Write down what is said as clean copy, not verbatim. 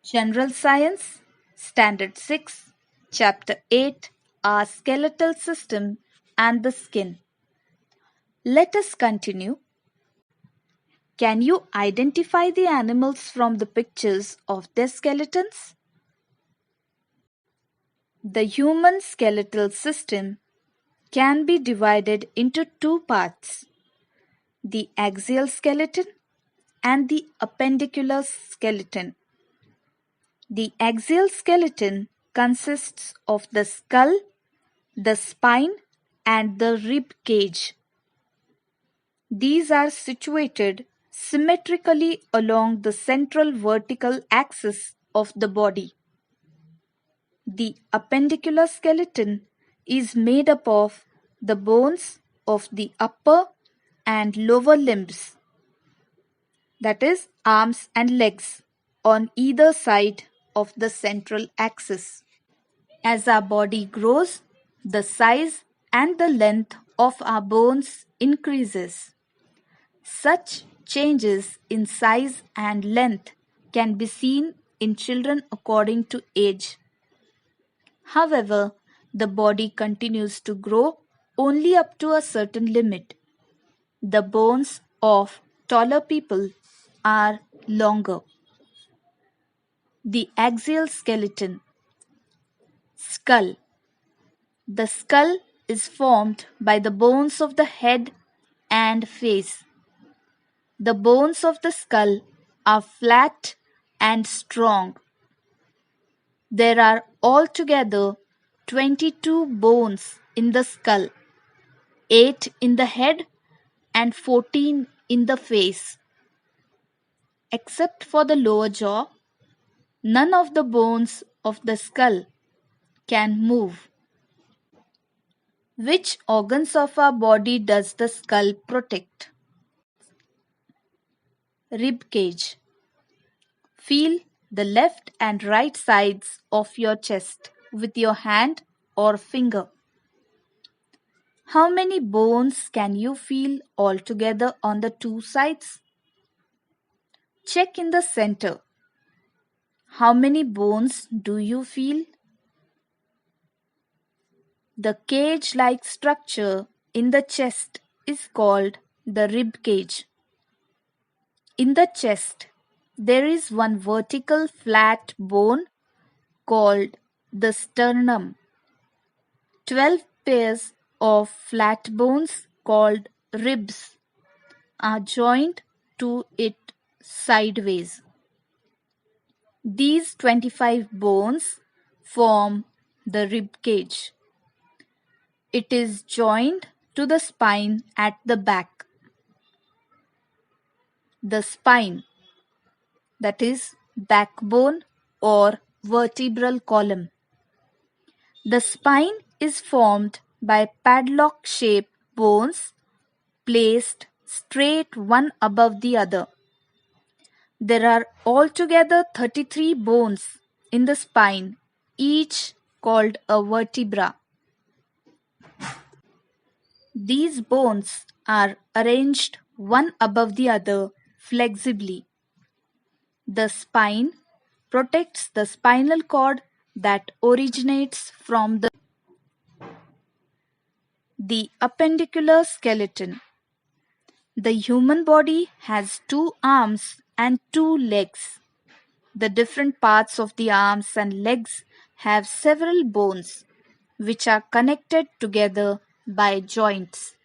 General Science, Standard 6, Chapter 8, Our Skeletal System and the Skin. Let us continue. Can you identify the animals from the pictures of their skeletons? The human skeletal system can be divided into two parts, the axial skeleton and the appendicular skeleton. The axial skeleton consists of the skull, the spine, and the rib cage. These are situated symmetrically along the central vertical axis of the body. The appendicular skeleton is made up of the bones of the upper and lower limbs, that is, arms and legs, on either side of the central axis. As our body grows, the size and the length of our bones increases. Such changes in size and length can be seen in children according to age. However, the body continues to grow only up to a certain limit. The bones of taller people are longer. The axial skeleton. Skull. The skull is formed by the bones of the head and face. The bones of the skull are flat and strong. There are altogether 22 bones in the skull, 8 in the head and 14 in the face. Except for the lower jaw, none of the bones of the skull can move. Which organs of our body does the skull protect? Rib cage. Feel the left and right sides of your chest with your hand or finger. How many bones can you feel altogether on the two sides? Check in the center. How many bones do you feel? The cage-like structure in the chest is called the rib cage. In the chest, there is one vertical flat bone called the sternum. 12 pairs of flat bones called ribs are joined to it sideways. These 25 bones form the rib cage. It is joined to the spine at the back. The spine, that is backbone or vertebral column. The spine is formed by padlock-shaped bones placed straight one above the other. There are altogether 33 bones in the spine, each called a vertebra. These bones are arranged one above the other flexibly. The spine protects the spinal cord that originates from the appendicular skeleton. The human body has 2 arms and 2 legs. The different parts of the arms and legs have several bones which are connected together by joints.